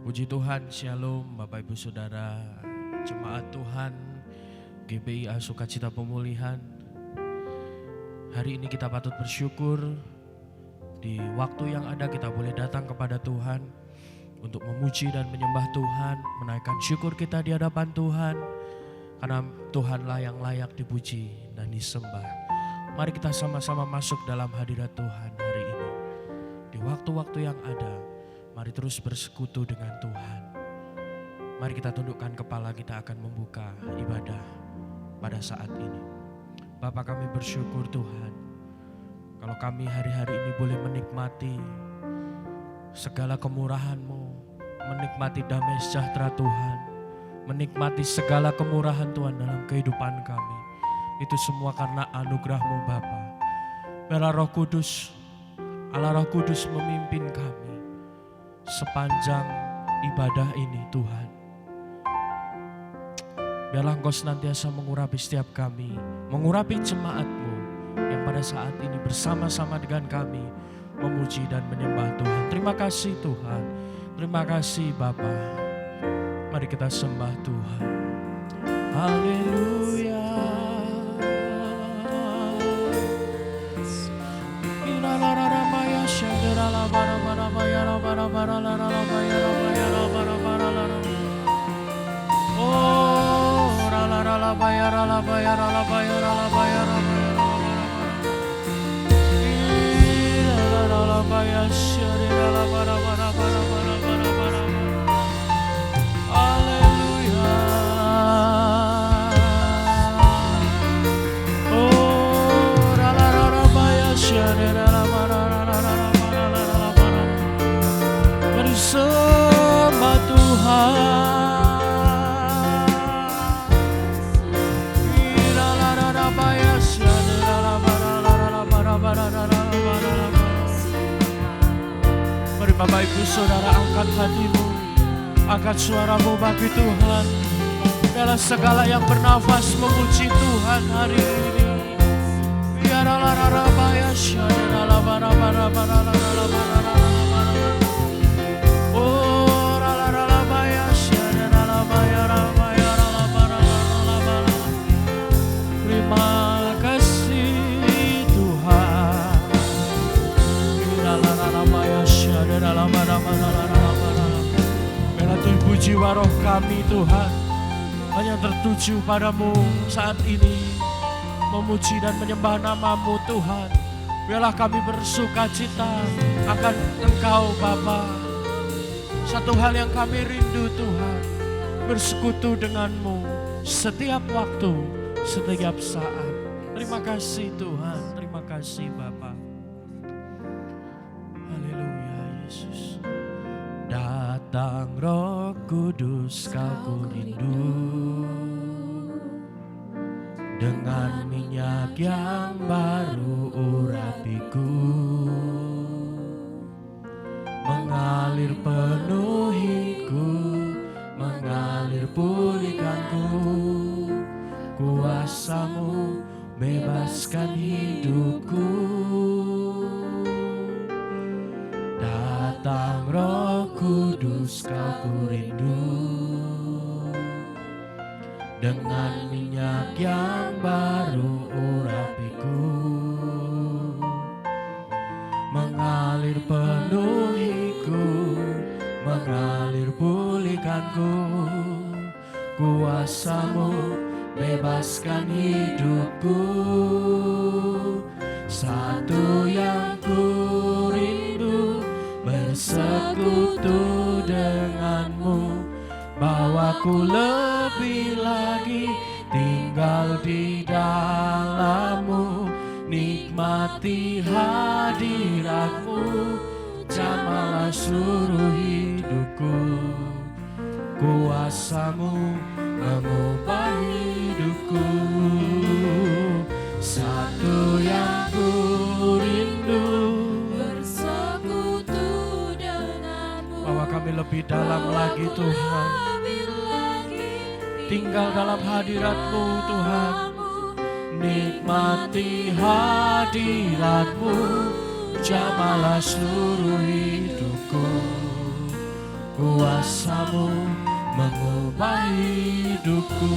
Puji Tuhan, Shalom Bapak Ibu Saudara, Jemaat Tuhan, GBIA Sukacita Pemulihan. Hari ini kita patut bersyukur, di waktu yang ada kita boleh datang kepada Tuhan untuk memuji dan menyembah Tuhan, menaikkan syukur kita di hadapan Tuhan, karena Tuhanlah yang layak dipuji dan disembah. Mari kita sama-sama masuk dalam hadirat Tuhan hari ini. Di waktu-waktu yang ada, mari terus bersekutu dengan Tuhan. Mari kita tundukkan kepala, kita akan membuka ibadah pada saat ini. Bapa, kami bersyukur Tuhan, kalau kami hari-hari ini boleh menikmati segala kemurahan-Mu, menikmati damai sejahtera Tuhan, menikmati segala kemurahan Tuhan dalam kehidupan kami. Itu semua karena anugerah-Mu Bapa. Biarlah Roh Kudus, Allah Roh Kudus memimpin kami sepanjang ibadah ini Tuhan. Biarlah Engkau senantiasa mengurapi setiap kami, mengurapi jemaat-Mu yang pada saat ini bersama-sama dengan kami memuji dan menyembah Tuhan. Terima kasih Tuhan, terima kasih Bapa. Mari kita sembah Tuhan. Haleluya. Bersama Tuhan. Mari Bapak Ibu Saudara angkat hatimu, angkat suaramu bagi Tuhan. Biarlah segala yang bernafas memuji Tuhan hari ini. Biarlah terima kasih Tuhan. Biarlah tubuh jiwa roh kami Tuhan hanya tertuju padamu saat ini, memuji dan menyembah nama-Mu Tuhan. Biarlah kami bersuka cita akan Engkau Bapa. Satu hal yang kami rindu Tuhan, bersekutu dengan-Mu setiap waktu, setiap saat. Terima kasih Tuhan, terima kasih Bapa. Haleluya Yesus. Datang Roh Kudus, Kau rindu, dengan minyak yang baru urapiku, mengalir penuhiku, mengalir pulihkanku. Kuasa-Mu bebaskan hidupku. Datang Roh Kudus, Kau rindu, dengan minyak yang baru urapiku, mengalir penuhiku, mengalir pulihkanku. Kuasa-Mu bebaskan hidupku. Satu yang ku rindu, bersekutu dengan-Mu. Bawaku lebih lagi tinggal di dalam-Mu, nikmati hadirat-Mu, jamahlah seluruh hidupku. Kuasa-Mu mengubah hidupku. Satu yang ku rindu, bersekutu dengan-Mu. Bawa kami lebih dalam lagi Tuhan, tinggal dalam hadirat-Mu Tuhan, nikmati hadirat-Mu, jamahlah seluruh hidupku. Kuasa kuasa-Mu mengubah hidupku.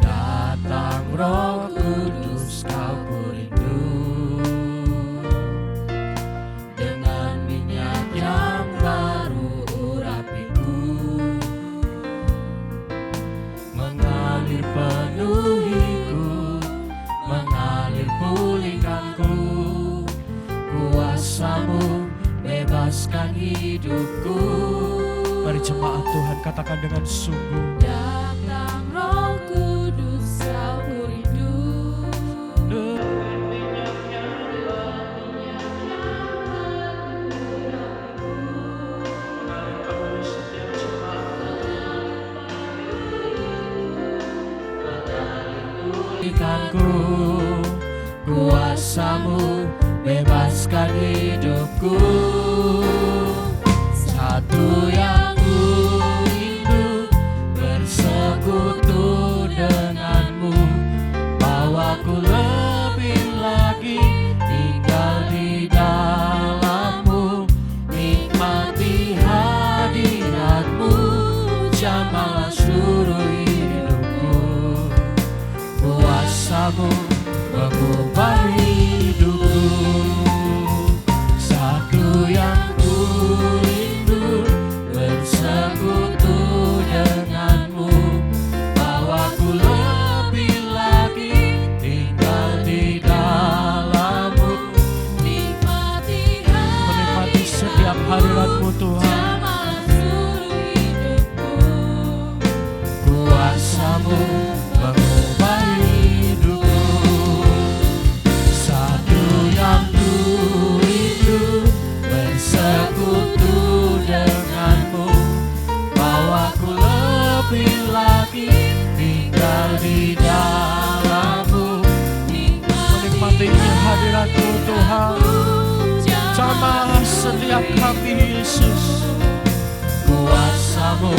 Datang Roh Kudus, Kau ku rindu, dengan minyak yang baru urapiku, mengalir penuhiku, mengalir pulihkanku. Kuasa-Mu bebaskan hidupku. Mari jemaat Tuhan katakan dengan sungguh. Datang Roh Kudus, Kau ku rindu, Dengan minyaknya mengalir kepada setiap jemaat. Pulihkanku, kuasa-Mu bebaskan hidupku. Satu yang ku rindu, bersekutu denganmu, bawaku lebih lagi tinggal di dalammu, nikmati hadiratmu, jamahlah seluruh hidupku. Kuasa-Mu mengubah hidupku. Satu yang ku rindu, bersekutu denganmu, bawaku lebih lagi tinggal di dalammu, menikmati setiap hadirat-Mu Tuhan. jamahlah seluruh hidupku. Kuasa-Mu mengubah hidupku. Satu yang ku rindu, bersekutu denganmu, bawaku lebih lagi tinggal di dalammu, menikmati hadirat-Mu Tuhan. Jamah setiap kami Yesus. Kuasa-Mu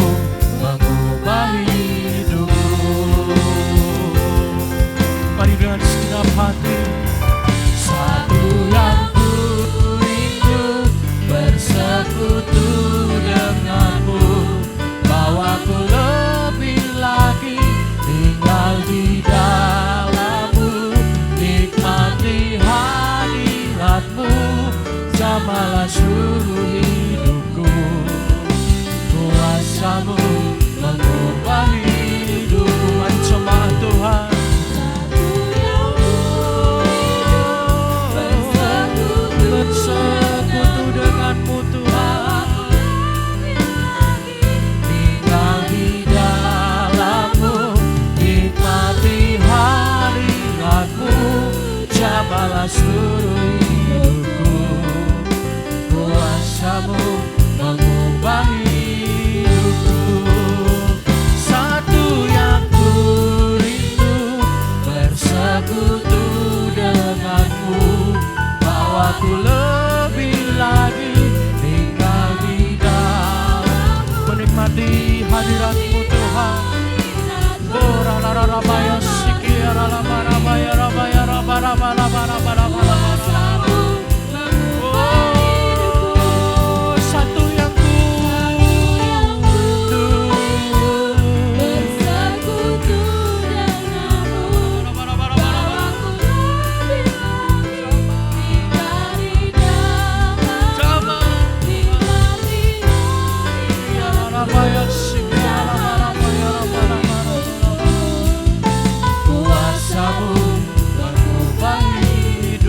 mengubah hidupku. Mari dengan segenap hati. Satu yang ku rindu, bersekutu denganmu, bawaku lebih lagi tinggal di dalammu, nikmati hadiratmu, jamahlah seluruh hidupku. Kuasa-Mu mengubah hidupku. Mari jemaat Tuhan. Bersekutu denganmu Tuhan, tinggal di dalammu, nikmati hadiratmu, jamahlah seluruh hidupku. Kuasa-Mu mengubah hidupku. Satu yang ku rindu, bersekutu denganmu, bawaku lebih lagi tinggal di dalam, menikmati hadirat-Mu Tuhan. Rabaya sikia rabaya rabaya rabaya rabaya. Oh, satu yang ku rindu, Bersekutu denganmu, bawaku lebih lagi tinggal di dalammu, nikmati rabaya sikia rabaya rabaya. Kuasa-Mu mengubah hidup.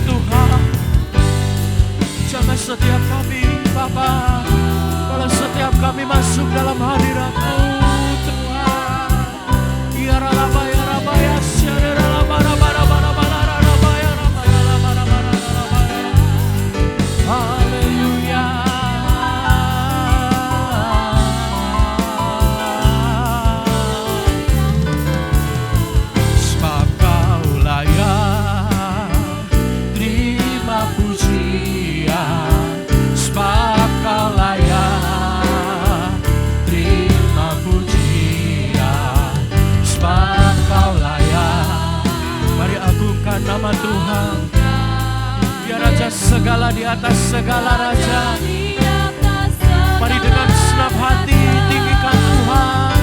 Tuhan, jangan setiap kami Bapa, kalau setiap kami masuk dalam hadirat-Mu Tuhan. Ya Rabba ya Rabba ya Syara Rabba Rabba Rabba Rabba Rabba ya Rabba Rabba Rabba Rabba. Haleluya. Sebab Kau layak terima pujian, sebab Kau layak terima pujian, sebab Kau layak. Mari agungkan nama Tuhan. Dia Raja segala di atas segala raja. Mari dengan senang hati tinggikan Tuhan.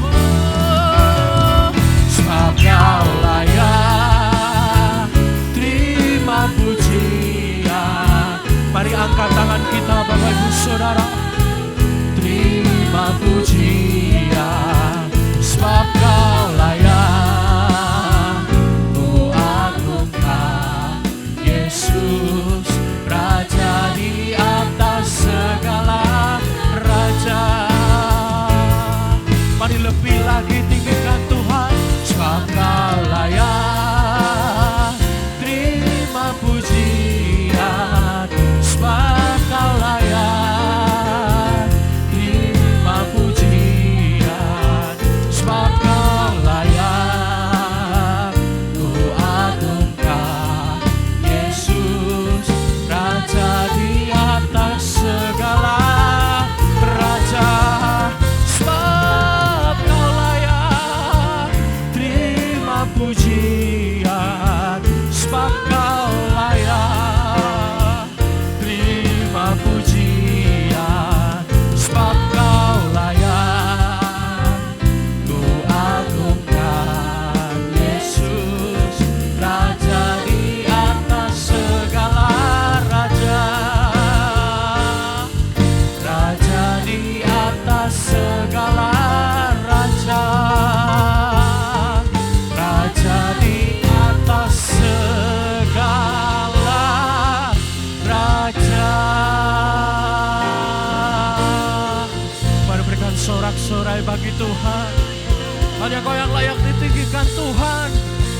Oh, sebab Kau layak terima pujian. Mari angkat tangan kita Bapak Ibu Saudara. Terima pujian, sebab Kau layak. Ku agungkan Yesus, Raja di atas segala raja. Mari lebih lagi tinggikan Tuhan. Sebab Kau layak terima pujian, sebab Kau layak terima pujian, sebab Kau layak. Ku agungkan Yesus, Raja di atas segala raja. Sebab Kau layak terima pujian, sebab Kau layak terima pujian, sebab Kau layak. Ku agungkan Yesus, Raja di atas segala raja. Raja di atas segala raja. Raja di atas segala raja. Mari berikan sorak-sorai bagi Tuhan. Hanya Kau yang layak ditinggikan Tuhan.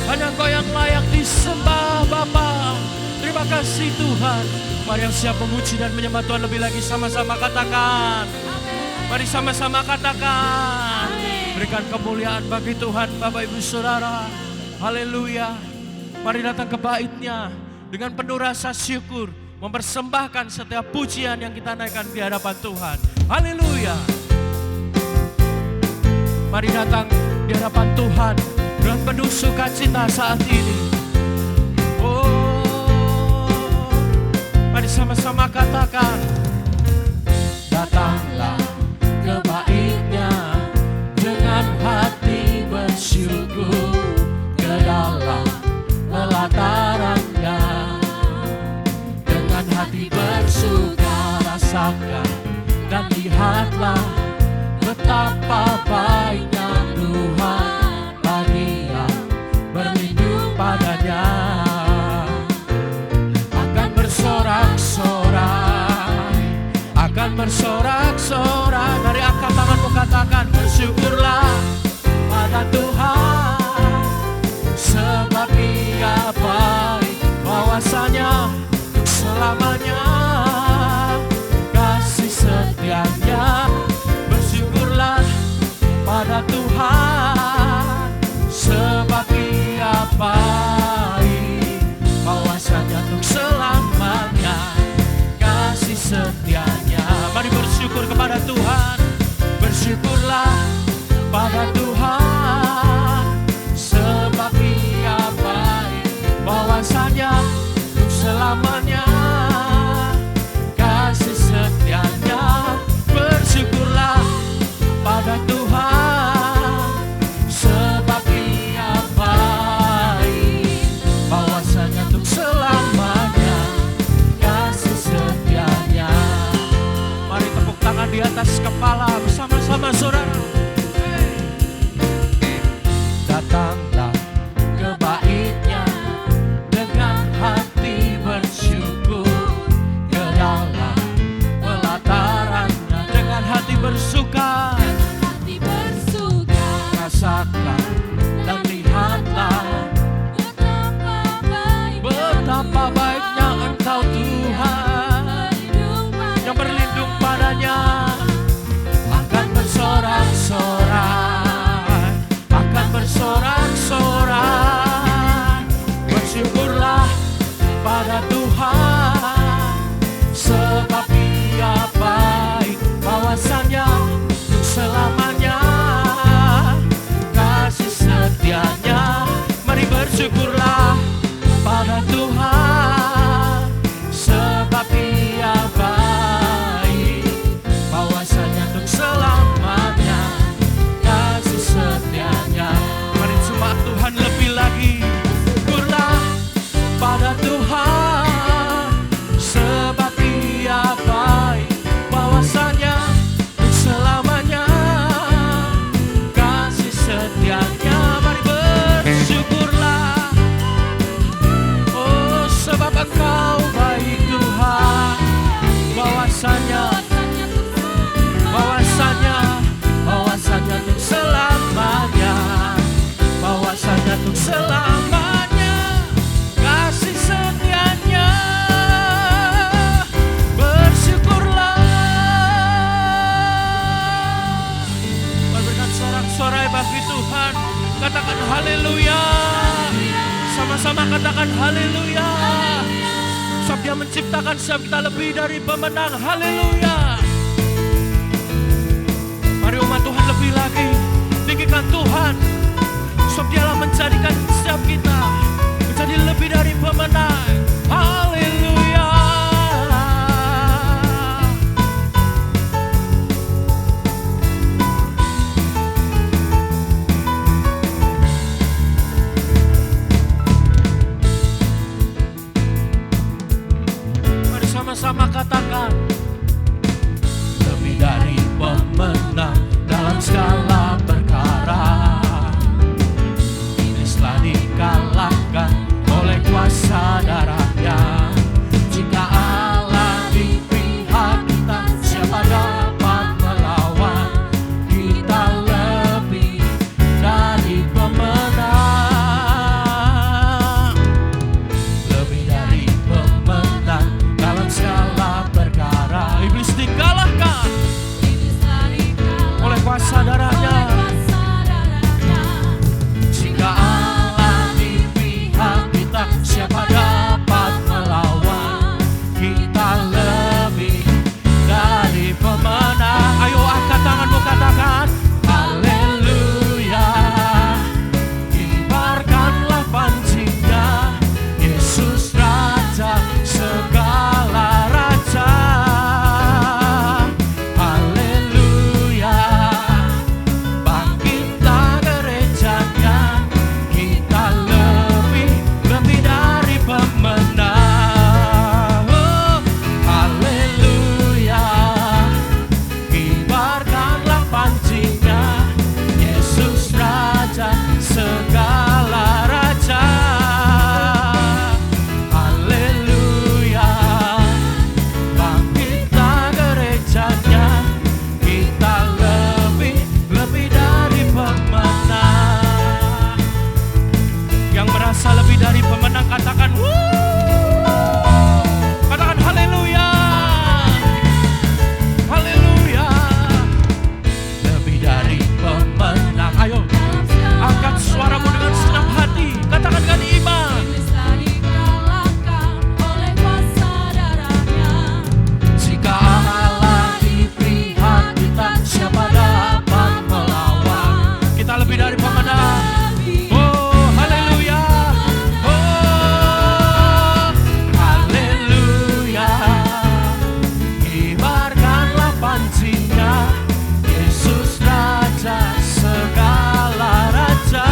Hanya Kau yang layak disembah Bapa. Terima kasih Tuhan. Mari yang siap memuji dan menyembah Tuhan lebih lagi sama-sama katakan. Mari sama-sama katakan. Berikan kemuliaan bagi Tuhan Bapak Ibu Saudara. Haleluya. Mari datang ke bait-Nya dengan penuh rasa syukur, mempersembahkan setiap pujian yang kita naikkan di hadapan Tuhan. Haleluya. Mari datang di hadapan Tuhan dengan penuh sukacita saat ini. Oh, mari sama-sama katakan. Datanglah ke bait-Nya dengan hati bersyukur, ke dalam pelataran-Nya dengan hati bersuka rasakan, dan lihatlah betapa baiknya Tuhan bagi yang berlindung padanya. Akan bersorak-sorai, akan bersorak-sorai. Mari angkat tanganmu katakan, bersyukurlah pada Tuhan, sebab Ia baik, bahwasanya selamanya kasih setianya. Bersyukurlah pada Tuhan, sebab Ia baik, bahwasanya untuk selamanya kasih setianya. Mari bersyukur kepada Tuhan. Bersyukurlah pada Tuhan, sebab Ia baik, bahwasanya untuk selamanya pada Tuhan, sebab Dia baik, bahwasanya untuk selamanya kasih setianya. Mari bersyukurlah pada Tuhan, sebab Dia baik, bahwasanya untuk selamanya kasih setianya. Mari cuma Tuhan lebih lagi, syukurlah pada Tuhan, sebab Dia baik, bahwasanya untuk selamanya kasih setianya. Mari bersyukurlah, oh sebab Engkau baik Tuhan, bahwasanya untuk selamanya, bahwasanya untuk selamanya kasih setianya. Bersyukurlah. Berikan sorak-sorai bagi Tuhan, katakan haleluya. Sama-sama katakan haleluya. Sebab Dia menciptakan sebab kita lebih dari pemenang. Haleluya. Mari umat Tuhan lebih lagi tinggikan Tuhan, sebab Dialah menjadikan setiap kita menjadi lebih dari pemenang. Haleluya. Mari sama-sama katakan, lebih dari pemenang dalam segala perkara. Iblis telah dikalahkan oleh kuasa darahnya. Jika Allah di pihak kita, siapa dapat melawan? Kita lebih dari pemenang, lebih dari pemenang dalam segala perkara. Iblis dikalahkan oleh kuasa darahnya. Jika Allah di pihak kita, siapa dapat melawan? Kita lebih dari pemenang. Ayo angkat tanganmu, katakan haleluya. Kibarkanlah pancinya, Yesus Raja segala raja. Haleluya. Bangkitlah gerejanya, kita lebih dari pemenang. Oh, haleluya. Kibarkanlah pancinya, Yesus Raja segala raja. Haleluya. Bangkitlah gerejanya, kita lebih dari pemenang. Yang merasa lebih dari pemenang katakan wuh. Katakan haleluya. Haleluya. Lebih dari pemenang. Ayo angkat suaramu dengan senang hati, katakan dengan iman. Jika Allah di pihak kita, siapa dapat melawan? Kita lebih dari pemenang. Oh haleluya. Oh haleluya. Kibarkanlah pancinya, Yesus Raja segala raja.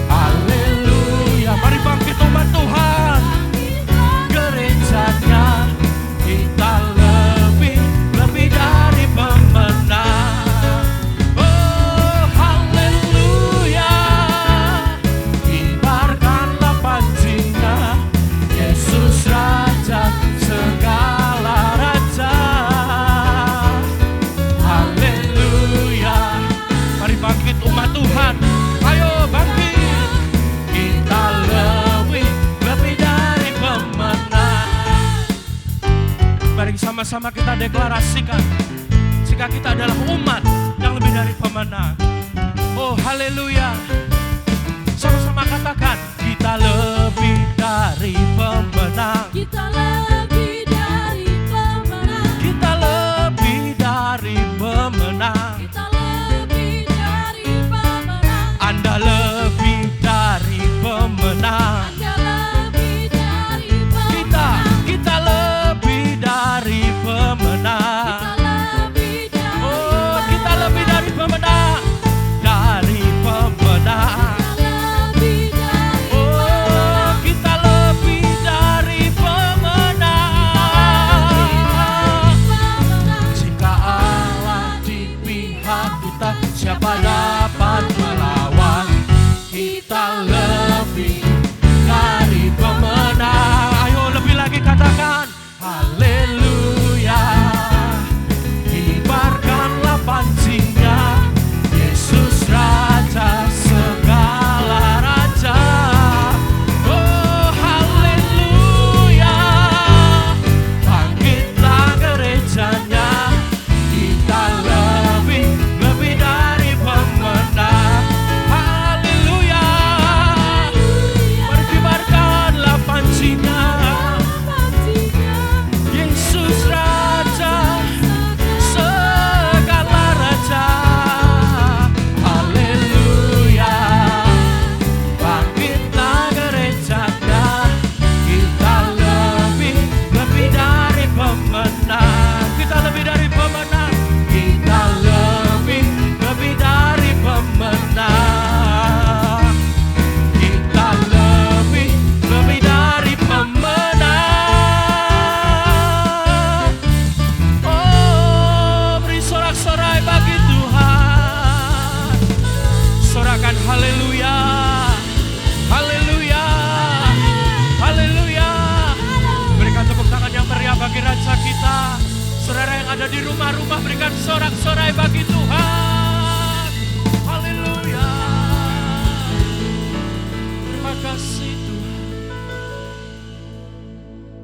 Haleluya. Mari bangkit umat Tuhan, gerejanya kita lebih dari pemenang. Oh haleluya. Kibarkanlah pancinya, Yesus Raja segala raja. Haleluya. Mari bangkit umat Tuhan, ayo bangkit. Kita lebih dari pemenang. Mari sama-sama kita deklarasikan, jika kita adalah umat yang lebih dari pemenang. Oh haleluya. Sama-sama katakan, kita lebih dari ada di rumah-rumah, berikan sorak-sorai bagi Tuhan. Haleluya. Terima kasih Tuhan.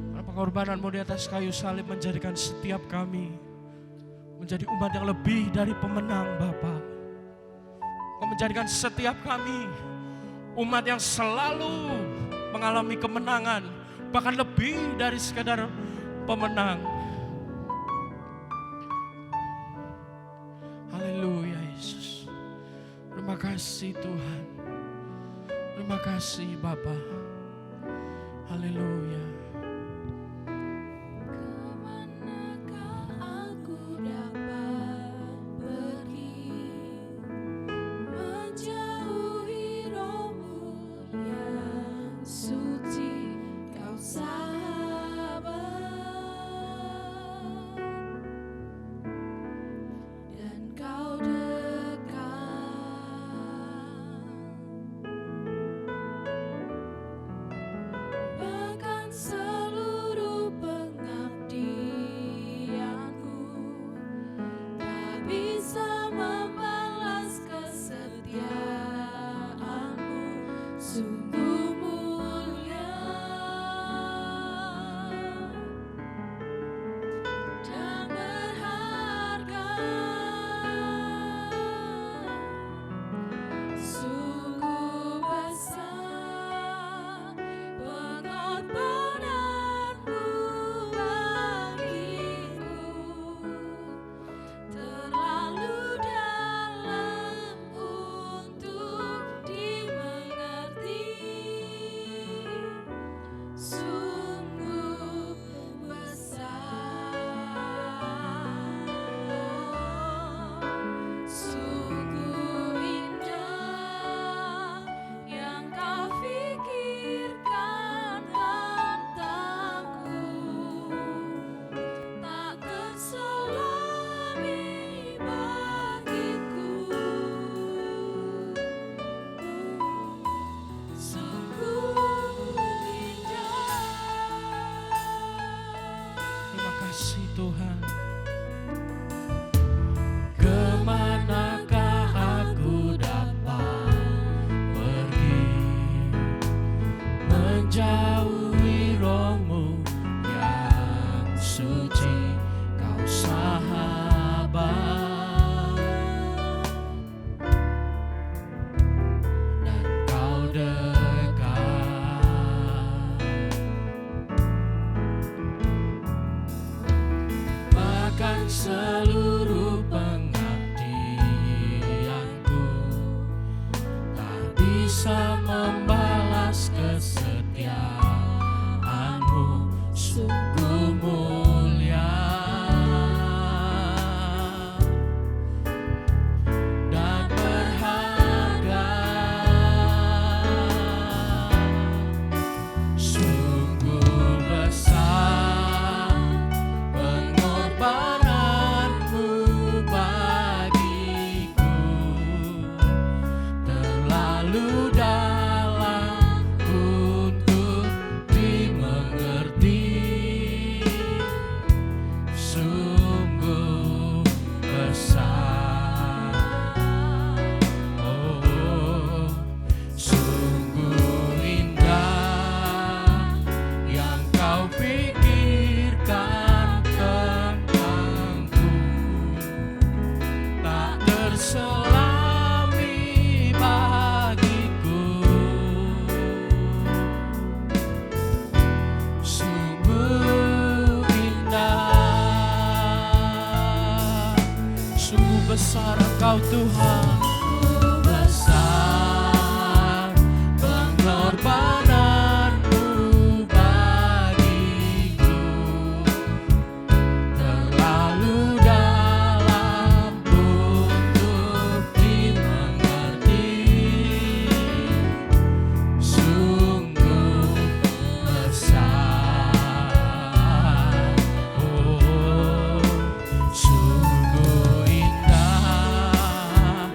Karena pengorbananmu di atas kayu salib menjadikan setiap kami menjadi umat yang lebih dari pemenang Bapa. Kau menjadikan setiap kami umat yang selalu mengalami kemenangan, bahkan lebih dari sekadar pemenang. Haleluya Yesus. Terima kasih Tuhan. Terima kasih Bapa. Haleluya. Kemanakah aku dapat pergi, menjauhi rohmu yang suci, kau sahabat, dan kau dekat, bahkan seluruh pengabdianku tak bisa membalas kesetiaanmu, sungguh mulia dan berharga, sungguh besar pengorbananmu bagiku, terlalu dalam untuk dimengerti, sungguh besar, sungguh indah yang kau pikirkan tentangku, tak terselami bagiku, sungguh indah. Terima kasih Tuhan. Kemanakah aku dapat pergi, menjauhi rohmu yang suci, kau sahabat, dan kau dekat, bahkan seluruh pengabdianku tak bisa membalas kesetiaanmu, sungguh mulia dan berharga, sungguh besar pengorbananmu bagiku, terlalu dalam untuk dimengerti, sungguh besar, oh, sungguh indah yang kau pikirkan tentangku, tak terselami bagiku, sungguh indah, sungguh besar Engkau Tuhan, besar pengorbananmu bagiku, terlalu dalam untuk dimengerti, sungguh besar, oh, sungguh indah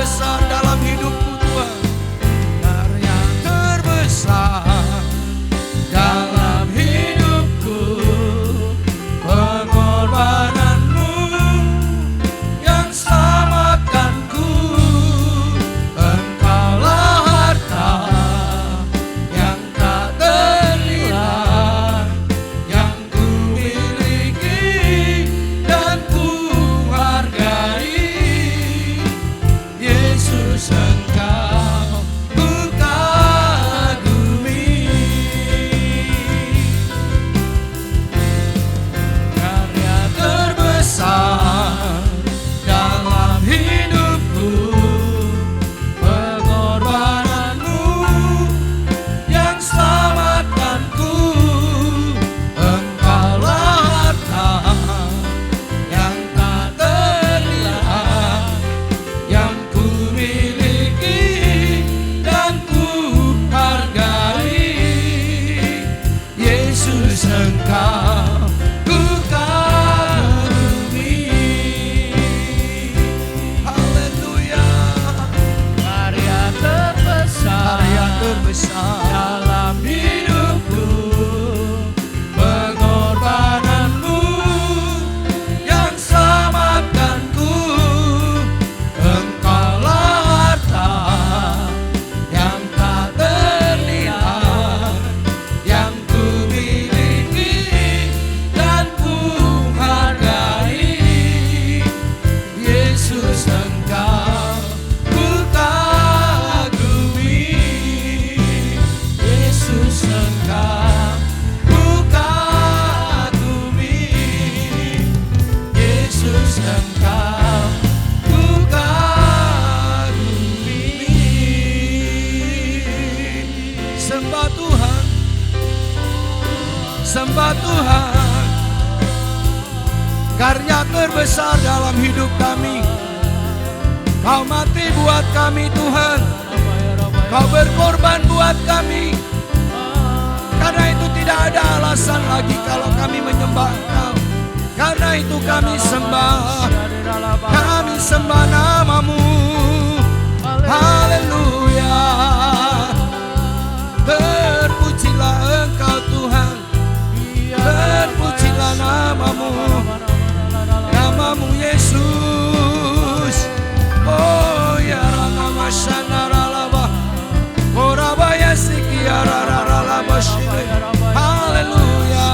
terbesar dalam hidupku Tuhan. Karya terbesar dalam hidupku, pengorbananmu yang selamatkanku. Engkaulah harta yang tak terlihat, yang ku miliki dan ku hargai. Yesus, Engkau ku kagumi. Karya terbesar dalam hidupku, pengorbananmu yang selamatkanku. Engkaulah harta yang tak terlihat, yang ku miliki dan ku hargai. Yesus, Engkau ku kagumi. Haleluya. Karya terbesar dalam hidupku, pengorbananmu yang selamatkanku. Engkaulah harta yang tak terlihat, yang ku miliki dan ku hargai. Yesus, Engkau ku kagumi. Yesus, Engkau ku kagumi. Yesus, Engkau ku kagumi. Sembah Tuhan, sembah Tuhan. Karya terbesar dalam hidup kami, Kau mati buat kami Tuhan. Kau berkorban buat kami. Karena itu tidak ada alasan lagi kalau kami menyembah Engkau. Karena itu kami sembah namamu. Haleluya. Terpujilah Engkau Tuhan, terpujilah namamu, namamu Yesus. Oh ya nama shanaralaba, orabaya sikiarararalaba shire. Haleluya.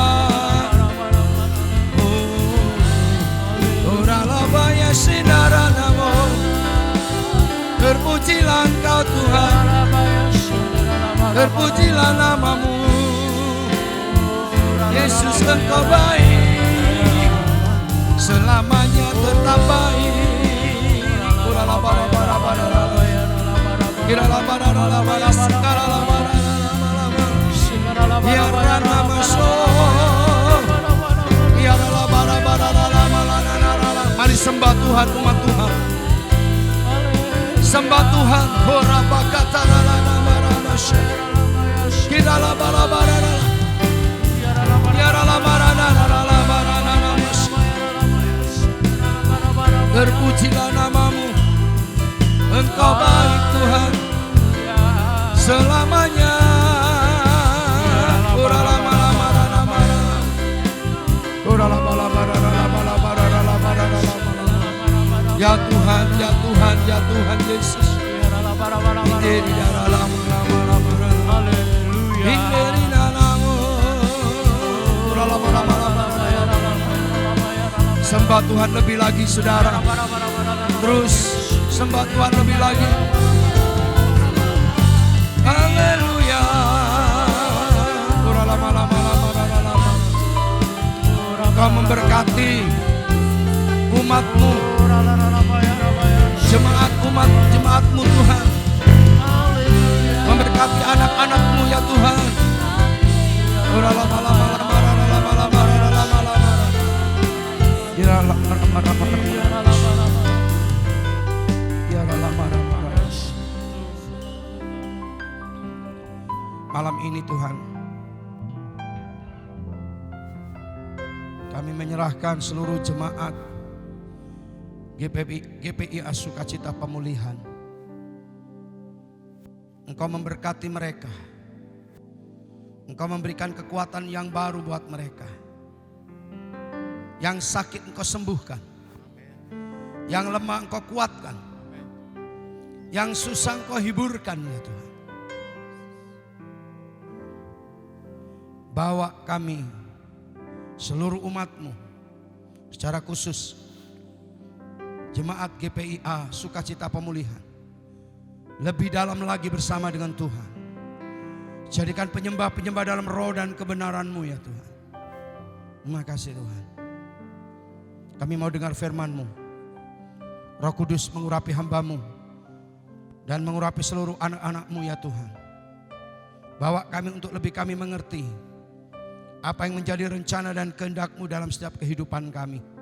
Oh oralabaya sinaranamo. Terpujilah Engkau Tuhan, terpujilah namamu. Yesus, Engkau baik, selamanya tetap baik. Mari sembah Tuhan, umat Tuhan. Sembah Tuhan. Terpujilah namamu. Engkau baik Tuhan, selamanya. Ya Tuhan, ya Tuhan, ya Tuhan Yesus. Sembah Tuhan lebih lagi saudara. Terus sembah Tuhan lebih lagi. Haleluya. Kau memberkati umatmu, jemaatmu Tuhan. Memberkati anak-anakmu ya Tuhan. Malam ini Tuhan, kami menyerahkan seluruh jemaat GPI Sukacita Pemulihan Engkau memberkati mereka. Engkau memberikan kekuatan yang baru buat mereka. Yang sakit Engkau sembuhkan. Yang lemah Engkau kuatkan. Yang susah Engkau hiburkan ya Tuhan. Bawa kami, seluruh umat-Mu, secara khusus Jemaat GPIA Sukacita Pemulihan, lebih dalam lagi bersama dengan Tuhan. Jadikan penyembah-penyembah dalam roh dan kebenaran-Mu ya Tuhan. Terima kasih Tuhan. Kami mau dengar firman-Mu. Roh Kudus mengurapi hamba-Mu dan mengurapi seluruh anak-anak-Mu ya Tuhan. Bawa kami untuk lebih kami mengerti apa yang menjadi rencana dan kehendak-Mu dalam setiap kehidupan kami.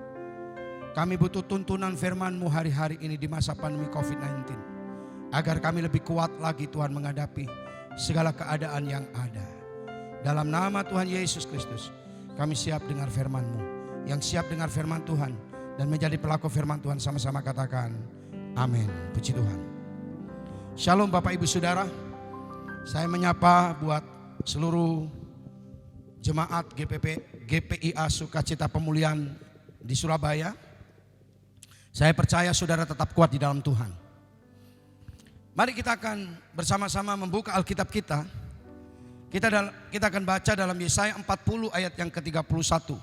Kami butuh tuntunan firman-Mu hari-hari ini di masa pandemi COVID-19. Agar kami lebih kuat lagi Tuhan menghadapi segala keadaan yang ada. Dalam nama Tuhan Yesus Kristus, kami siap dengar firman-Mu. Yang siap dengar firman Tuhan dan menjadi pelaku firman Tuhan, sama-sama katakan amin. Puji Tuhan. Shalom Bapak Ibu Saudara. Saya menyapa buat seluruh jemaat GPIA Sukacita Pemulihan di Surabaya. Saya percaya saudara tetap kuat di dalam Tuhan. Mari kita akan bersama-sama membuka Alkitab kita. Kita akan baca dalam Yesaya 40 ayat yang ke-31.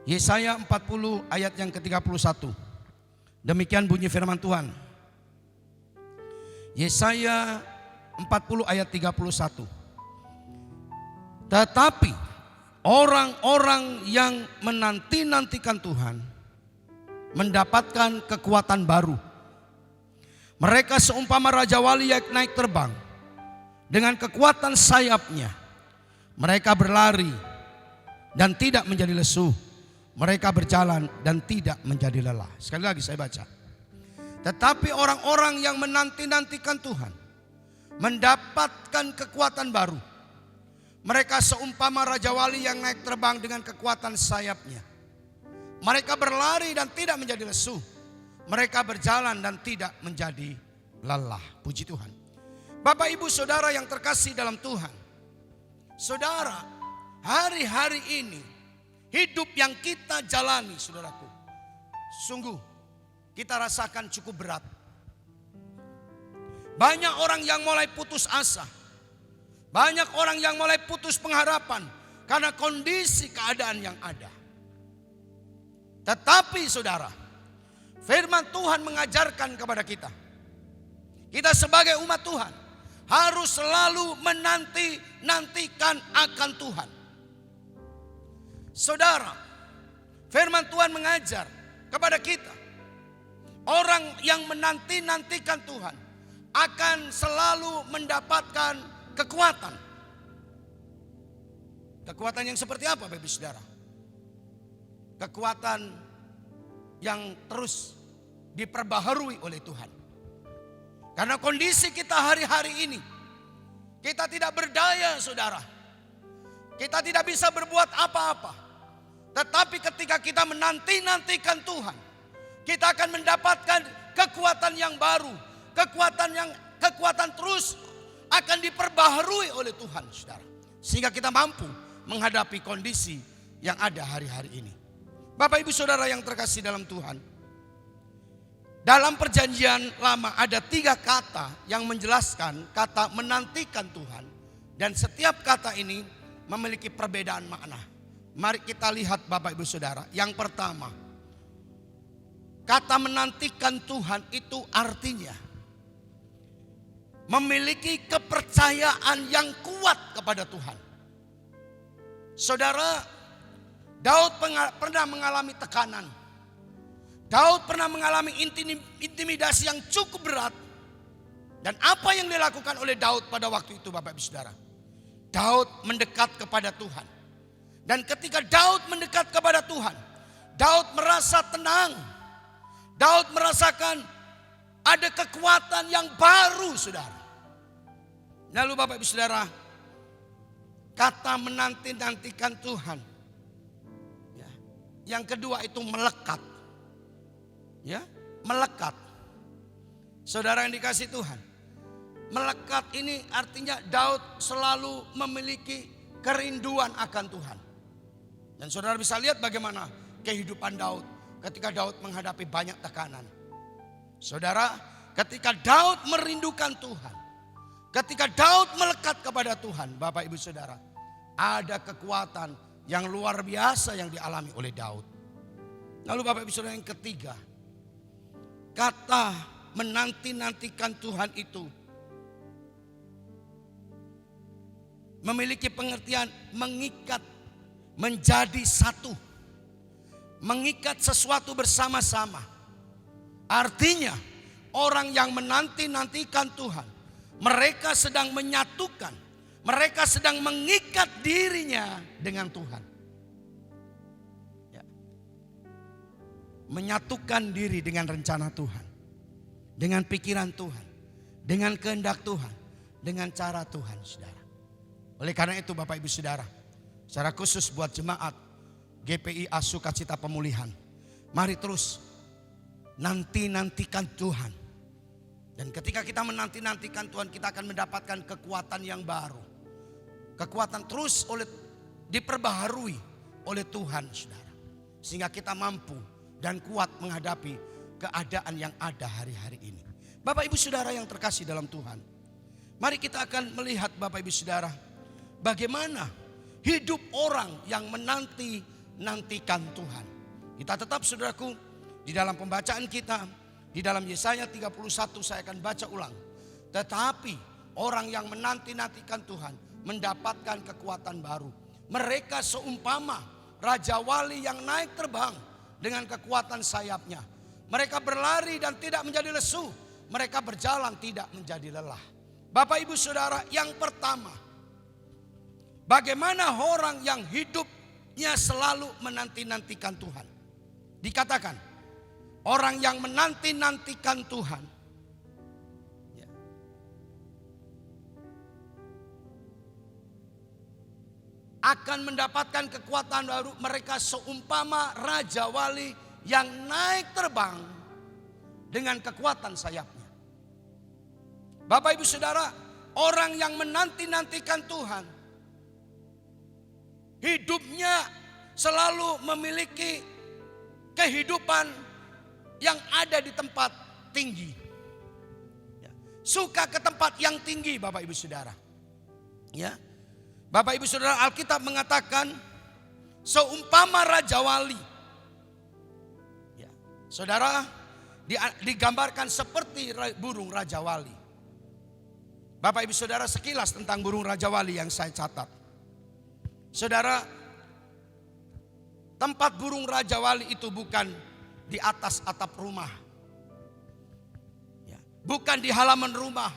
Yesaya 40 ayat yang ke-31. Demikian bunyi firman Tuhan. Yesaya 40 ayat 31. Tetapi orang-orang yang menanti-nantikan Tuhan mendapatkan kekuatan baru. Mereka seumpama raja wali yang naik terbang. Dengan kekuatan sayapnya mereka berlari dan tidak menjadi lesu. Mereka berjalan dan tidak menjadi lelah. Sekali lagi saya baca. Tetapi orang-orang yang menanti-nantikan Tuhan mendapatkan kekuatan baru. Mereka seumpama raja wali yang naik terbang dengan kekuatan sayapnya. Mereka berlari dan tidak menjadi lesu. Mereka berjalan dan tidak menjadi lelah. Puji Tuhan. Bapak Ibu Saudara yang terkasih dalam Tuhan. Saudara, hari-hari ini hidup yang kita jalani saudaraku, sungguh kita rasakan cukup berat. Banyak orang yang mulai putus asa. Banyak orang yang mulai putus pengharapan karena kondisi keadaan yang ada. Tetapi saudara, firman Tuhan mengajarkan kepada kita. Kita sebagai umat Tuhan harus selalu menanti-nantikan akan Tuhan. Saudara, firman Tuhan mengajar kepada kita. Orang yang menanti-nantikan Tuhan akan selalu mendapatkan kekuatan. Kekuatan yang seperti apa Bapak Saudara? Kekuatan yang terus diperbaharui oleh Tuhan. Karena kondisi kita hari-hari ini, kita tidak berdaya saudara. Kita tidak bisa berbuat apa-apa. Tetapi ketika kita menanti-nantikan Tuhan, kita akan mendapatkan kekuatan yang baru. Kekuatan terus akan diperbaharui oleh Tuhan saudara. Sehingga kita mampu menghadapi kondisi yang ada hari-hari ini. Bapak Ibu Saudara yang terkasih dalam Tuhan. Dalam perjanjian lama ada 3 kata yang menjelaskan kata menantikan Tuhan. Dan setiap kata ini memiliki perbedaan makna. Mari kita lihat Bapak Ibu Saudara. Yang pertama, kata menantikan Tuhan itu artinya memiliki kepercayaan yang kuat kepada Tuhan. Saudara, Daud pernah mengalami tekanan. Daud pernah mengalami intimidasi yang cukup berat. Dan apa yang dilakukan oleh Daud pada waktu itu Bapak Ibu Saudara? Daud mendekat kepada Tuhan. Dan ketika Daud mendekat kepada Tuhan, Daud merasa tenang. Daud merasakan ada kekuatan yang baru saudara. Lalu Bapak Ibu Saudara, kata menanti-nantikan Tuhan. Yang kedua itu melekat. Ya, melekat. Saudara yang dikasih Tuhan. Melekat ini artinya Daud selalu memiliki kerinduan akan Tuhan. Dan saudara bisa lihat bagaimana kehidupan Daud ketika Daud menghadapi banyak tekanan. Saudara, ketika Daud merindukan Tuhan, ketika Daud melekat kepada Tuhan, Bapak Ibu Saudara, ada kekuatan yang luar biasa yang dialami oleh Daud. Lalu Bapak Ibu Saudara, yang ketiga, kata menanti-nantikan Tuhan itu memiliki pengertian mengikat, menjadi satu, mengikat sesuatu bersama-sama. Artinya orang yang menanti-nantikan Tuhan, mereka sedang menyatukan, mereka sedang mengikat dirinya dengan Tuhan. Ya. Menyatukan diri dengan rencana Tuhan, dengan pikiran Tuhan, dengan kehendak Tuhan, dengan cara Tuhan, saudara. Oleh karena itu Bapak Ibu Saudara, secara khusus buat jemaat GPIA Sukacita Pemulihan, mari terus nanti-nantikan Tuhan. Dan ketika kita menanti-nantikan Tuhan, kita akan mendapatkan kekuatan yang baru. Kekuatan terus diperbaharui oleh Tuhan, saudara. Sehingga kita mampu dan kuat menghadapi keadaan yang ada hari-hari ini. Bapak Ibu Saudara yang terkasih dalam Tuhan, mari kita akan melihat Bapak Ibu Saudara, bagaimana hidup orang yang menanti-nantikan Tuhan. Kita tetap, saudaraku, di dalam pembacaan kita, di dalam Yesaya 31 saya akan baca ulang. Tetapi orang yang menanti-nantikan Tuhan mendapatkan kekuatan baru. Mereka seumpama Raja Wali yang naik terbang dengan kekuatan sayapnya. Mereka berlari dan tidak menjadi lesu. Mereka berjalan tidak menjadi lelah. Bapak Ibu Saudara, yang pertama, bagaimana orang yang hidupnya selalu menanti-nantikan Tuhan? Dikatakan, orang yang menanti-nantikan Tuhan akan mendapatkan kekuatan baru. Mereka seumpama Raja Wali yang naik terbang dengan kekuatan sayapnya. Bapak Ibu Saudara, orang yang menanti-nantikan Tuhan, hidupnya selalu memiliki kehidupan yang ada di tempat tinggi. Suka ke tempat yang tinggi, Bapak Ibu Saudara. Ya. Bapak Ibu Saudara, Alkitab mengatakan seumpama Raja Wali. Ya. Saudara, digambarkan seperti burung Raja Wali. Bapak Ibu Saudara, sekilas tentang burung Raja Wali yang saya catat. Saudara, tempat burung Raja Wali itu bukan di atas atap rumah, ya, bukan di halaman rumah.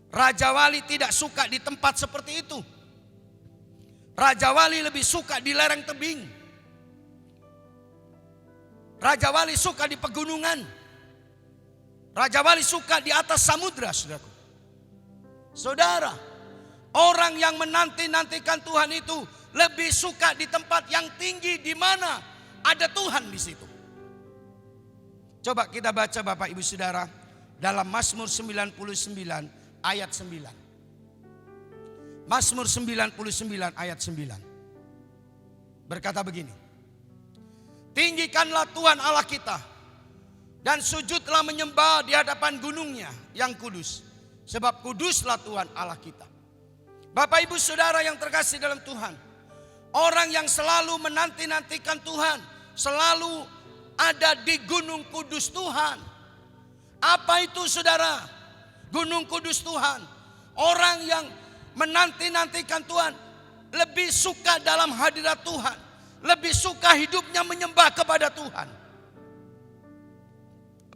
Raja Wali tidak suka di tempat seperti itu. Raja Wali lebih suka di lereng tebing. Raja Wali suka di pegunungan. Raja Wali suka di atas samudra, saudaraku. Saudara, orang yang menanti-nantikan Tuhan itu lebih suka di tempat yang tinggi, di mana ada Tuhan di situ. Coba kita baca Bapak Ibu Saudara dalam Mazmur 99 ayat 9. Mazmur 99 ayat 9. Berkata begini. Tinggikanlah Tuhan Allah kita dan sujudlah menyembah di hadapan gunungnya yang kudus. Sebab kuduslah Tuhan Allah kita. Bapak Ibu Saudara yang terkasih dalam Tuhan, orang yang selalu menanti-nantikan Tuhan selalu ada di gunung kudus Tuhan. Apa itu saudara? Gunung kudus Tuhan. Orang yang menanti-nantikan Tuhan lebih suka dalam hadirat Tuhan, lebih suka hidupnya menyembah kepada Tuhan.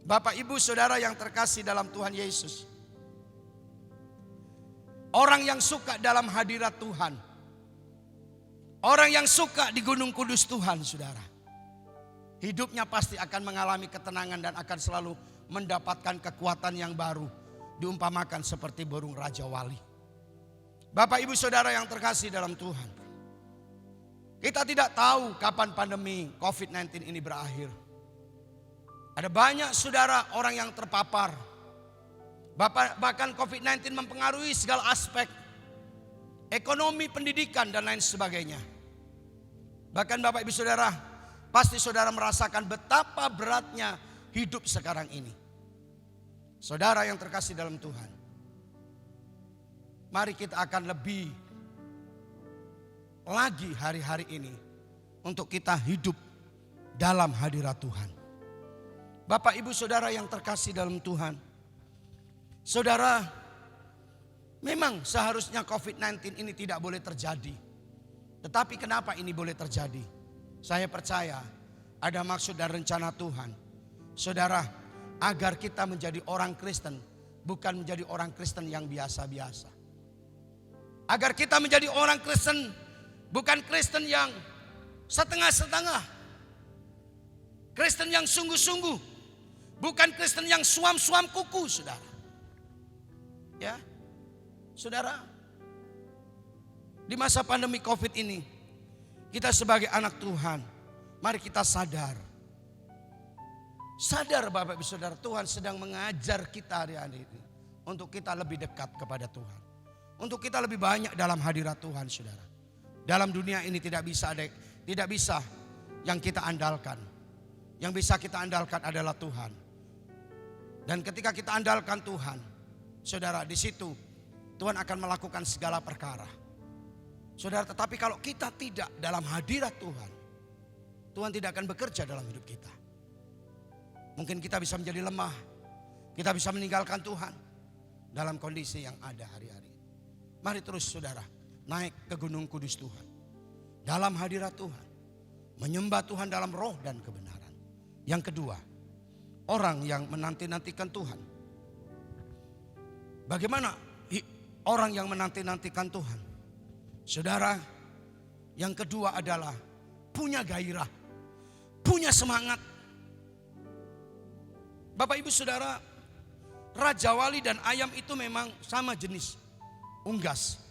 Bapak Ibu Saudara yang terkasih dalam Tuhan Yesus, orang yang suka dalam hadirat Tuhan, orang yang suka di gunung kudus Tuhan, saudara, hidupnya pasti akan mengalami ketenangan dan akan selalu mendapatkan kekuatan yang baru. Diumpamakan seperti burung Raja Wali. Bapak Ibu Saudara yang terkasih dalam Tuhan, kita tidak tahu kapan pandemi COVID-19 ini berakhir. Ada banyak saudara orang yang terpapar. Bahkan COVID-19 mempengaruhi segala aspek ekonomi, pendidikan, dan lain sebagainya. Bahkan Bapak Ibu Saudara, pasti saudara merasakan betapa beratnya hidup sekarang ini. Saudara yang terkasih dalam Tuhan, mari kita akan lebih lagi hari-hari ini untuk kita hidup dalam hadirat Tuhan. Bapak Ibu Saudara yang terkasih dalam Tuhan, saudara, memang seharusnya COVID-19 ini tidak boleh terjadi. Tetapi kenapa ini boleh terjadi? Saya percaya ada maksud dan rencana Tuhan. Saudara, agar kita menjadi orang Kristen, bukan menjadi orang Kristen yang biasa-biasa. Agar kita menjadi orang Kristen, bukan Kristen yang setengah-setengah. Kristen yang sungguh-sungguh, bukan Kristen yang suam-suam kuku, saudara. Ya, saudara, di masa pandemi COVID ini, kita sebagai anak Tuhan, mari kita sadar. Sadar Bapak Ibu Saudara, Tuhan sedang mengajar kita hari-hari ini untuk kita lebih dekat kepada Tuhan. Untuk kita lebih banyak dalam hadirat Tuhan, saudara. Dalam dunia ini tidak bisa yang kita andalkan. Yang bisa kita andalkan adalah Tuhan. Dan ketika kita andalkan Tuhan, saudara, di situ Tuhan akan melakukan segala perkara. Saudara, tetapi kalau kita tidak dalam hadirat Tuhan, Tuhan tidak akan bekerja dalam hidup kita. Mungkin kita bisa menjadi lemah, kita bisa meninggalkan Tuhan dalam kondisi yang ada hari-hari. Mari terus saudara, naik ke gunung kudus Tuhan, dalam hadirat Tuhan, menyembah Tuhan dalam roh dan kebenaran. Yang kedua, orang yang menanti-nantikan Tuhan. Bagaimana orang yang menanti-nantikan Tuhan? Saudara, yang kedua adalah punya gairah, punya semangat. Bapak Ibu Saudara, Raja Wali dan ayam itu memang sama jenis, unggas.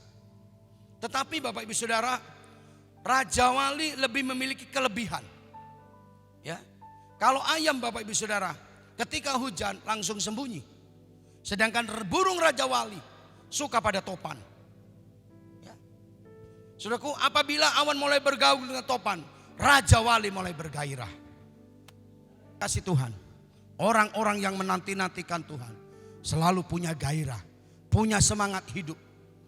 Tetapi Bapak Ibu Saudara, Raja Wali lebih memiliki kelebihan. Ya, kalau ayam Bapak Ibu Saudara, ketika hujan langsung sembunyi. Sedangkan burung Raja Wali suka pada topan. Ya. Saudaraku, apabila awan mulai bergaul dengan topan, Raja Wali mulai bergairah. Kasih Tuhan, orang-orang yang menanti-nantikan Tuhan selalu punya gairah, punya semangat hidup,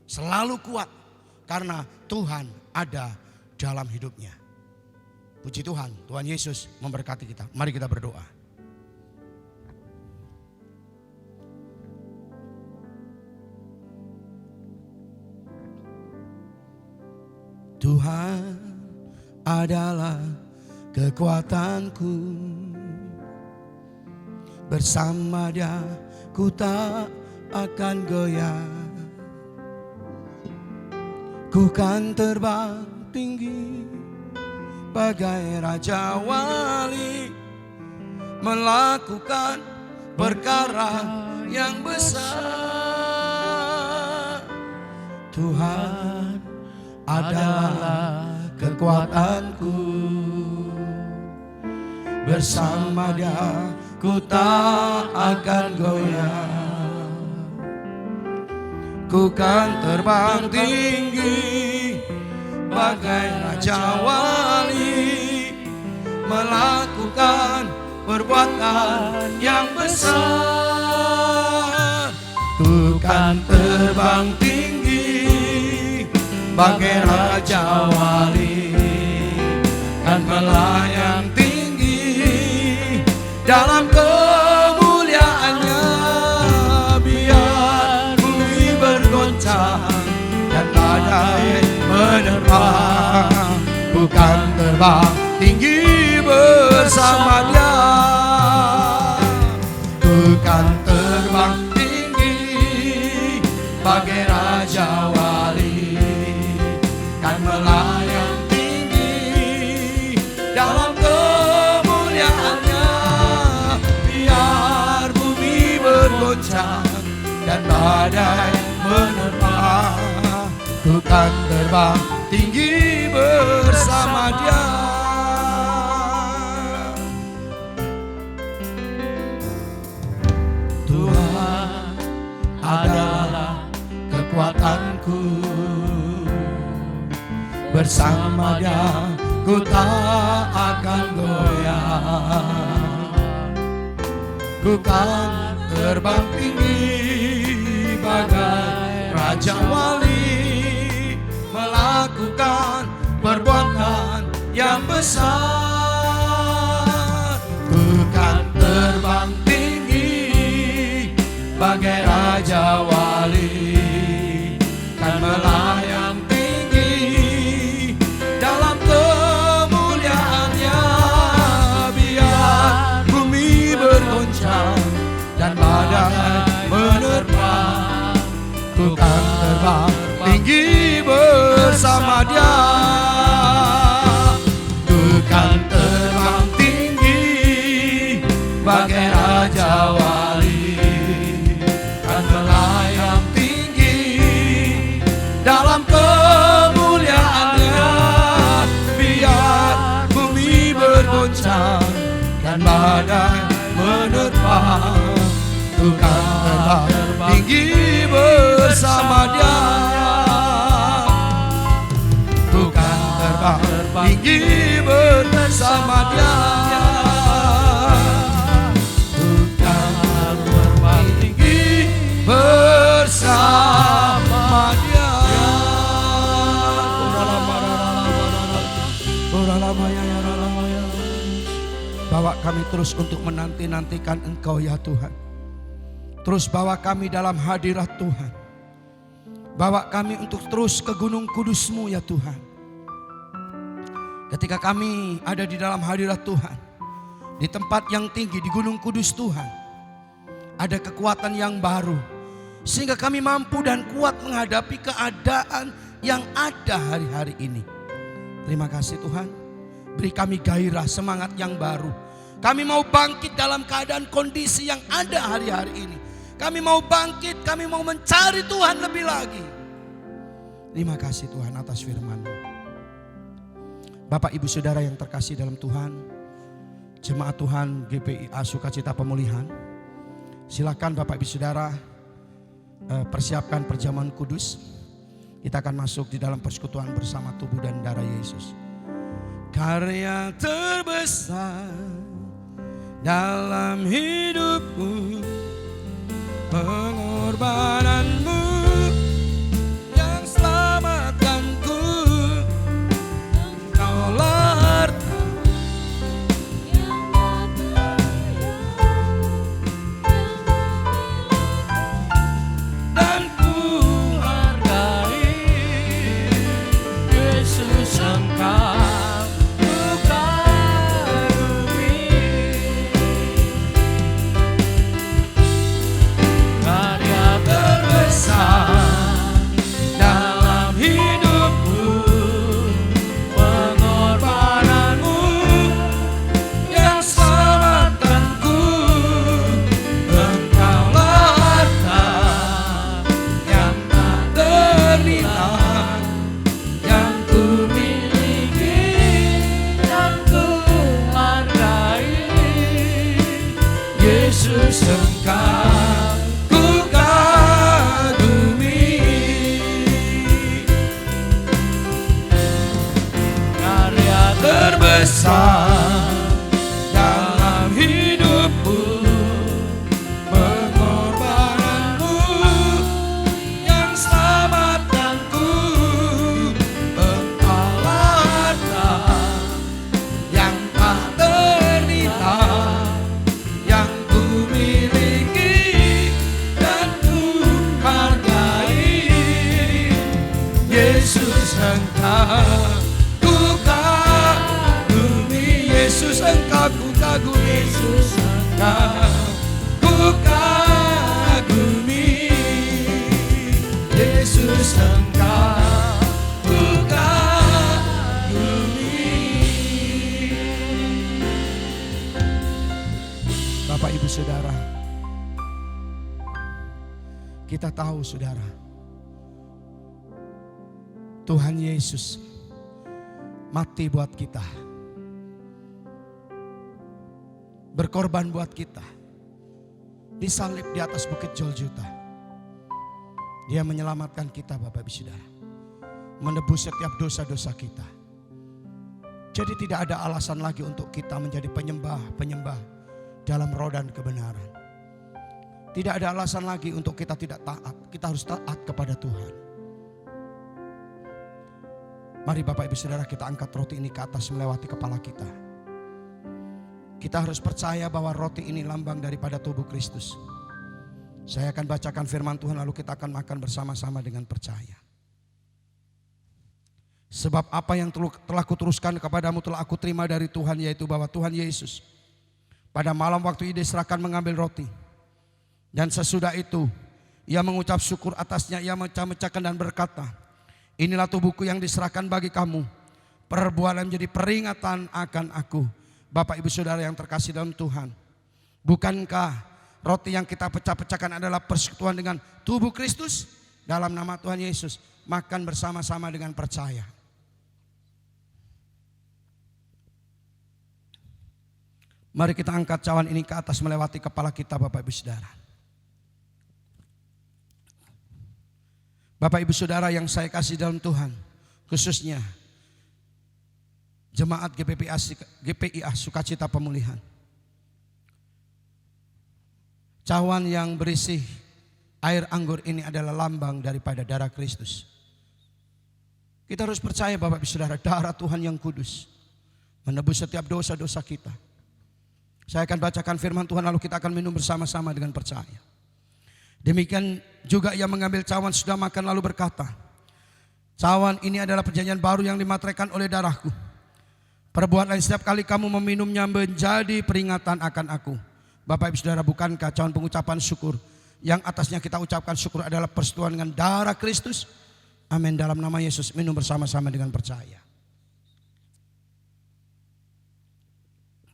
selalu kuat karena Tuhan ada dalam hidupnya. Puji Tuhan, Tuhan Yesus memberkati kita. Mari kita berdoa. Tuhan adalah kekuatanku, bersama Dia ku tak akan goyah. Ku kan terbang tinggi bagai Raja Wali, melakukan perkara yang besar. Tuhan adalah kekuatanku, bersama Dia ku tak akan goyah. Ku kan terbang tinggi bagai Raja Wali, melakukan perbuatan yang besar. Ku kan terbang tinggi bagai Raja Wali, kan melayang tinggi dalam kemuliaannya. Biar bumi bergoncang dan badai menerpa, bukan terbang tinggi bersama Dia. Bukan terbang tinggi bagai Raja Wali, kan melayang tinggi dalam kemuliaannya. Biar bumi bergoncang dan badai menerpa, ku kan terbang tinggi bersama Dia. Tuhan adalah kekuatanku. Bersama Dia ku tak akan goyah. Ku kan terbang tinggi bagai Raja Wali, melakukan perbuatan yang besar. Ku kan terbang tinggi bagai Raja Wali, kan melayang tinggi dalam kemuliaannya. Biar bumi bergoncang dan badai menerpa, ku kan terbang tinggi bersama Dia. Ku kan terbang tinggi bagai Raja Wali, kan melayang tinggi dalam kemuliaannya. Biar bumi bergoncang dan badai menerpa, ku kan terbang tinggi bersama Dia. Ku kan terbang tinggi bersama Dia. Ku kan terbang tinggi bersama Dia. Bawa kami terus untuk menanti-nantikan Engkau ya Tuhan. Terus bawa kami dalam hadirat Tuhan. Bawa kami untuk terus ke Gunung Kudus-Mu ya Tuhan. Ketika kami ada di dalam hadirat Tuhan, di tempat yang tinggi, di Gunung Kudus Tuhan, ada kekuatan yang baru, sehingga kami mampu dan kuat menghadapi keadaan yang ada hari-hari ini. Terima kasih Tuhan, beri kami gairah, semangat yang baru. Kami mau bangkit dalam keadaan kondisi yang ada hari-hari ini. Kami mau bangkit, kami mau mencari Tuhan lebih lagi. Terima kasih Tuhan atas firman-Mu. Bapak Ibu Saudara yang terkasih dalam Tuhan, jemaat Tuhan GPIA Sukacita Pemulihan, silakan Bapak Ibu Saudara persiapkan perjamuan kudus. Kita akan masuk di dalam persekutuan bersama tubuh dan darah Yesus. Karya terbesar dalam hidupku, pengorbananmu yang selamatkanku. Engkaulah harta yang terbayar, dan ku hargai. Yesus Engkau ku kagumi. Karya terbesar dalam hidupku, pengorbananmu yang selamatkanku. Engkaulah harta yang tak ternilai, yang ku miliki dan ku hargai. Yesus Engkau ku kagumi. Karya terbesar dalam hidupku, pengorbananmu yang selamatkanku. Engkaulah harta yang tak ternilai, yang ku miliki dan ku hargai. Yesus Engkau ku kagumi. Yesus Engkau ku kagumi. Yesus Engkau ku kagumi. Yesus Engkau ku kagumi. Bapak Ibu Saudara, kita tahu Saudara, Tuhan Yesus mati buat kita, berkorban buat kita, disalib di atas bukit Golgota. Dia menyelamatkan kita Bapak Ibu Saudara. Menebus setiap dosa-dosa kita. Jadi tidak ada alasan lagi untuk kita menjadi penyembah dalam roh dan kebenaran. Tidak ada alasan lagi untuk kita tidak taat. Kita harus taat kepada Tuhan. Mari Bapak Ibu Saudara, kita angkat roti ini ke atas melewati kepala kita. Kita harus percaya bahwa roti ini lambang daripada tubuh Kristus. Saya akan bacakan firman Tuhan lalu kita akan makan bersama-sama dengan percaya. Sebab apa yang telah kuteruskan kepadamu telah aku terima dari Tuhan, yaitu bahwa Tuhan Yesus pada malam waktu ia diserahkan mengambil roti. Dan sesudah itu ia mengucap syukur atasnya, ia mecah-mecahkan dan berkata, inilah tubuhku yang diserahkan bagi kamu. Perbuatan menjadi peringatan akan aku. Bapak Ibu Saudara yang terkasih dalam Tuhan. Bukankah roti yang kita pecah-pecahkan adalah persekutuan dengan tubuh Kristus? Dalam nama Tuhan Yesus, makan bersama-sama dengan percaya. Mari kita angkat cawan ini ke atas melewati kepala kita Bapak Ibu Saudara. Bapak Ibu Saudara yang saya kasih dalam Tuhan, khususnya Jemaat GPIA Sukacita Pemulihan. Cawan yang berisi air anggur ini adalah lambang daripada darah Kristus. Kita harus percaya Bapak Ibu Saudara, darah Tuhan yang kudus menebus setiap dosa-dosa kita. Saya akan bacakan firman Tuhan lalu kita akan minum bersama-sama dengan percaya. Demikian juga ia mengambil cawan sudah makan lalu berkata, cawan ini adalah perjanjian baru yang dimateraikan oleh darahku. Perbuatlah setiap kali kamu meminumnya menjadi peringatan akan aku. Bapak Ibu Saudara, bukankah cawan pengucapan syukur yang atasnya kita ucapkan syukur adalah persetujuan dengan darah Kristus? Amin. Dalam nama Yesus, minum bersama-sama dengan percaya.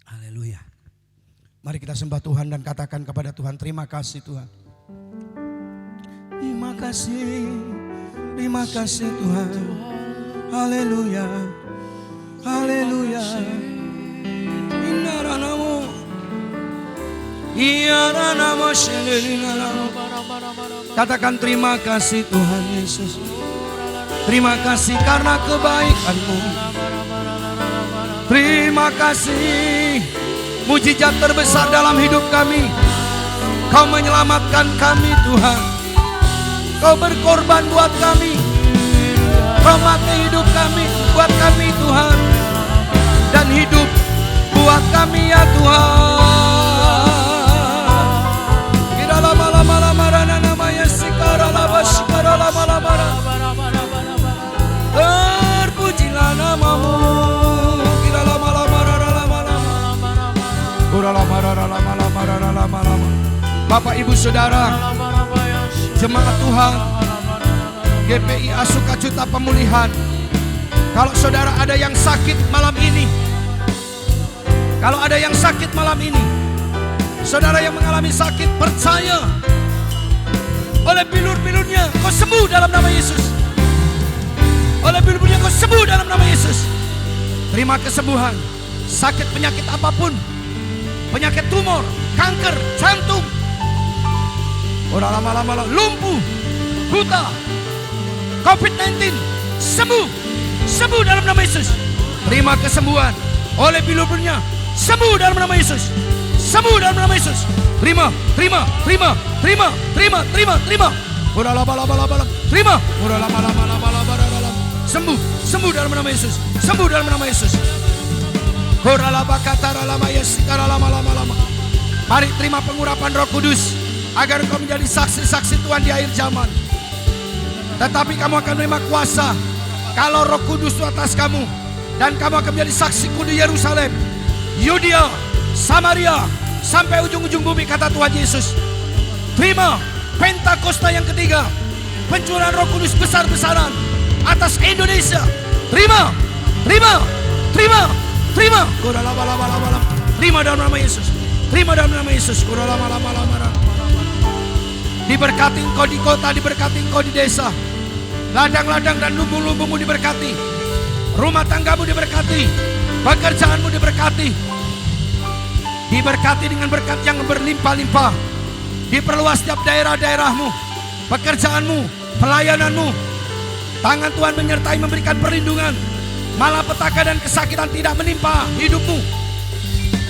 Haleluya. Mari kita sembah Tuhan dan katakan kepada Tuhan, terima kasih Tuhan. Terima kasih Tuhan. Haleluya. Haleluya. Inaranamu. Iaranamu shelelinamu. Katakan terima kasih Tuhan Yesus. Terima kasih karena kebaikan-Mu. Terima kasih. Mujizat terbesar dalam hidup kami. Kau menyelamatkan kami Tuhan. Kau berkorban buat kami. Kau mati hidup kami buat kami Tuhan. Dan hidup buat kami ya Tuhan. Kira lama-lama namanya sikara lama sikara lama-lama. Terpujilah namamu. Kira lama-lama. Kira lama-lama. Bapak Ibu Saudara, jemaat Tuhan GPIA Sukacita Pemulihan, kalau saudara ada yang sakit malam ini, saudara yang mengalami sakit, percaya oleh bilur-bilurnya kau sembuh dalam nama Yesus. Oleh bilur-bilurnya kau sembuh dalam nama Yesus. Terima kesembuhan. Sakit penyakit apapun, penyakit tumor, kanker, jantung, udah lama-lama lumpuh, buta, COVID-19, sembuh dalam nama Yesus. Terima kesembuhan oleh bilur-bilurnya, sembuh dalam nama Yesus. Sembuh dalam nama Yesus. Terima. Udah lama-lama. Terima. Udah lama-lama. Sembuh dalam nama Yesus. Sembuh dalam nama Yesus. Mari terima pengurapan Roh Kudus agar engkau menjadi saksi-saksi Tuhan di akhir zaman. Tetapi kamu akan menerima kuasa kalau Roh Kudus itu atas kamu, dan kamu akan menjadi saksiku di Yerusalem, Yudea, Samaria, sampai ujung-ujung bumi, kata Tuhan Yesus. Terima Pentakosta yang ketiga, pencurahan Roh Kudus besar-besaran atas Indonesia. Terima. Terima dalam nama Yesus. Terima dalam nama Yesus. Diberkati engkau di kota, diberkati engkau di desa. Ladang-ladang dan lumbung-lumbungmu diberkati. Rumah tanggamu diberkati. Pekerjaanmu diberkati. Diberkati dengan berkat yang berlimpah-limpah. Diperluas setiap daerah-daerahmu. Pekerjaanmu pelayananmu. Tangan Tuhan menyertai, memberikan perlindungan. Malapetaka dan kesakitan tidak menimpa hidupmu.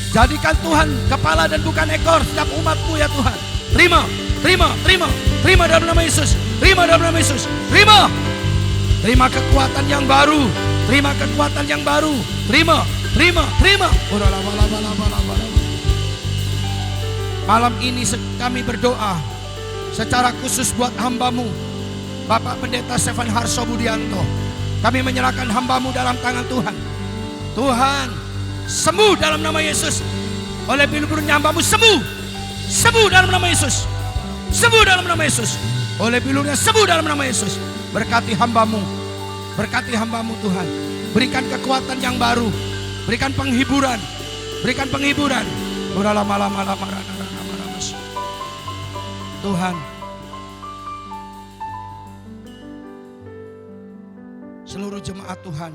Jadikan Tuhan kepala dan bukan ekor setiap umatmu ya Tuhan. Terima, terima, terima. Terima dalam nama Yesus. Terima dalam nama Yesus. Terima. Terima kekuatan yang baru. Terima kekuatan yang baru. Terima, terima, terima. Malam ini kami berdoa secara khusus buat hambamu, Bapak Pendeta Stefan Harso Budianto. Kami menyerahkan hambamu dalam tangan Tuhan. Tuhan, sembuh dalam nama Yesus. Oleh bilurnya hambamu sembuh. Sembuh dalam nama Yesus. Sembuh dalam nama Yesus. Oleh bilurnya sembuh dalam nama Yesus. Berkati hambamu. Berkati hambamu Tuhan. Berikan kekuatan yang baru. Berikan penghiburan. Berikan penghiburan. Tuhan, seluruh jemaat Tuhan,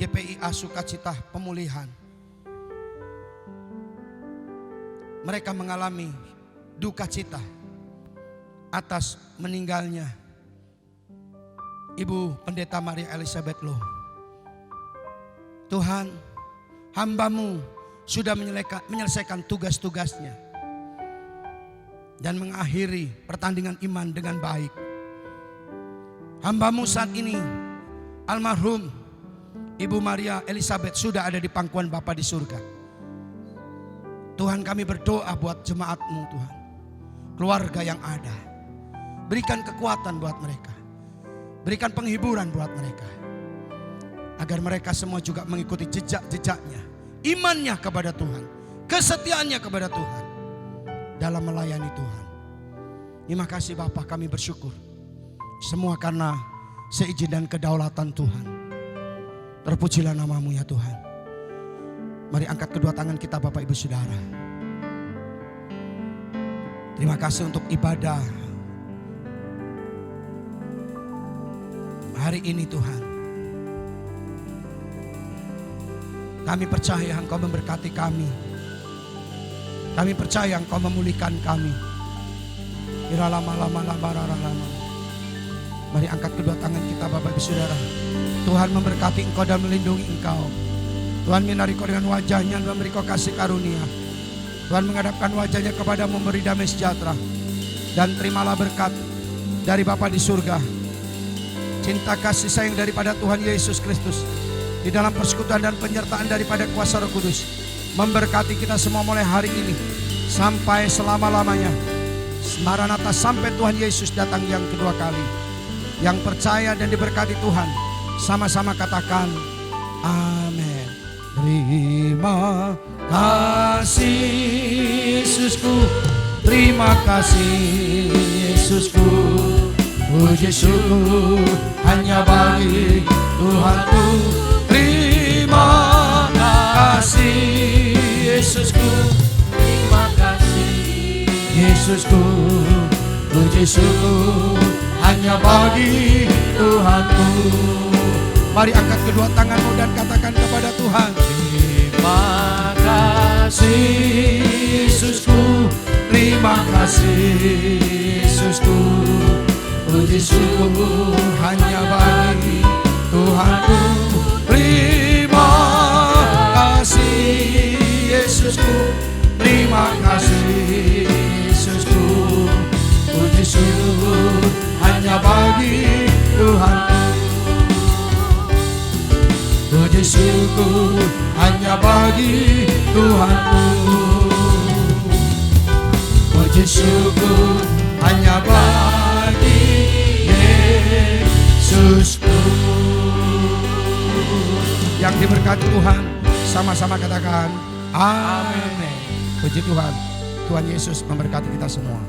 GPIA Sukacita Pemulihan, mereka mengalami duka cita atas meninggalnya Ibu Pendeta Maria Elizabeth Loh. Tuhan, hambamu sudah menyelesaikan tugas-tugasnya dan mengakhiri pertandingan iman dengan baik. Hambamu saat ini, almarhum Ibu Maria Elizabeth, sudah ada di pangkuan Bapa di surga. Tuhan, kami berdoa buat jemaatmu Tuhan, keluarga yang ada. Berikan kekuatan buat mereka. Berikan penghiburan buat mereka. Agar mereka semua juga mengikuti jejak-jejaknya. Imannya kepada Tuhan. Kesetiaannya kepada Tuhan. Dalam melayani Tuhan. Terima kasih Bapa, kami bersyukur. Semua karena seizin dan kedaulatan Tuhan. Terpujilah namamu ya Tuhan. Mari angkat kedua tangan kita Bapak Ibu Saudara. Terima kasih untuk ibadah hari ini Tuhan. Kami percaya Engkau memberkati kami. Kami percaya Engkau memulihkan kami. Mari angkat kedua tangan kita Bapak Ibu Saudara. Tuhan memberkati engkau dan melindungi engkau. Tuhan menyinari kau dengan wajahnya dan memberi kau kasih karunia. Tuhan menghadapkan wajahnya kepadamu, memberi damai sejahtera. Dan terimalah berkat dari Bapa di surga. Cinta kasih sayang daripada Tuhan Yesus Kristus. Di dalam persekutuan dan penyertaan daripada kuasa Roh Kudus. Memberkati kita semua mulai hari ini. Sampai selama-lamanya. Maranatha, sampai Tuhan Yesus datang yang kedua kali. Yang percaya dan diberkati Tuhan, sama-sama katakan amin. Terima kasih Yesusku, terima kasih Yesusku. Puji syukur hanya bagi Tuhanku. Terima kasih Yesusku, terima kasih Yesusku. Puji syukur hanya bagi Tuhanku. Mari angkat kedua tanganmu dan katakan kepada Tuhan, terima kasih Yesusku, terima kasih Yesusku. Puji syukur hanya bagi Tuhanku. Terima kasih Yesusku, terima kasih Yesusku. Puji syukur hanya bagi Tuhanku. Puji syukur hanya bagi Tuhanku. Puji syukur hanya bagi Yesusku. Yang diberkati Tuhan, sama-sama katakan amin. Puji Tuhan. Tuhan Yesus memberkati kita semua.